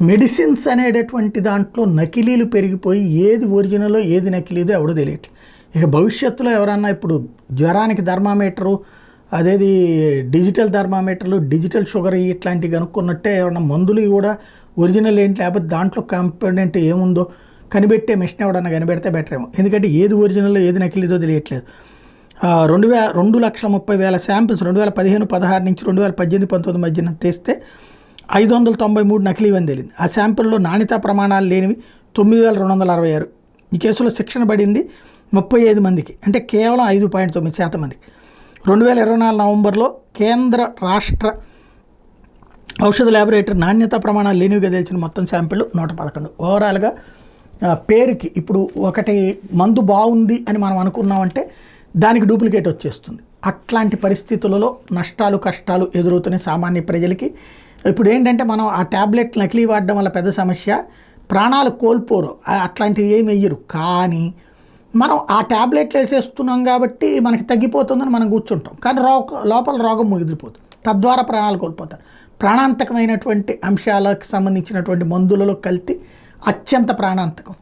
Medicines అనేటటువంటి దాంట్లో నకిలీలు పెరిగిపోయి ఏది ఒరిజినలో ఏది నకిలీదో ఎవడో తెలియట్లేదు. ఇక భవిష్యత్తులో ఎవరన్నా ఇప్పుడు జ్వరానికి థర్మామీటరు, అదేది డిజిటల్ థర్మామీటర్లు, డిజిటల్ షుగర్ ఇట్లాంటివి కనుక్కున్నట్టే ఎవరన్నా మందులు కూడా ఒరిజినల్ ఏంటి, లేకపోతే దాంట్లో కాంపోనెంట్ ఏముందో కనిపెట్టే మిషన్ ఎవడన్నా కనిపెడితే బెటర్ ఏమో. ఎందుకంటే ఏది ఒరిజినల్లో ఏది నకిలీదో తెలియట్లేదు. 2,30,30,000 శాంపిల్స్ 2015-16 నుంచి 2018-19 మధ్యన తెస్తే 593 నకిలీ అని తేలింది. ఆ శాంపిల్లో నాణ్యతా ప్రమాణాలు లేనివి 9,266. ఈ కేసులో శిక్షణ పడింది 35 మందికి, అంటే కేవలం 5.9% మందికి. 2024 నవంబర్లో కేంద్ర రాష్ట్ర ఔషధ ల్యాబొరేటరీ నాణ్యతా ప్రమాణాలు లేనివిగా తెలిసిన మొత్తం శాంపిళ్ళు 111. ఓవరాల్గా పేరుకి ఇప్పుడు ఒకటి మందు బాగుంది అని మనం అనుకున్నామంటే దానికి డూప్లికేట్ వచ్చేస్తుంది. అట్లాంటి పరిస్థితులలో నష్టాలు కష్టాలు ఎదురవుతున్నాయి సామాన్య ప్రజలకి. ఇప్పుడు ఏంటంటే మనం ఆ ట్యాబ్లెట్ నకిలీ వాడడం వల్ల పెద్ద సమస్య, ప్రాణాలు కోల్పోరు, అట్లాంటివి ఏమి వెయ్యరు. కానీ మనం ఆ ట్యాబ్లెట్లు వేసేస్తున్నాం కాబట్టి మనకి తగ్గిపోతుందని మనం కూర్చుంటాం, కానీ లోపల రోగం ముగిదిపోతుంది, తద్వారా ప్రాణాలు కోల్పోతారు. ప్రాణాంతకమైనటువంటి అంశాలకు సంబంధించినటువంటి మందులలో కల్తీ అత్యంత ప్రాణాంతకం.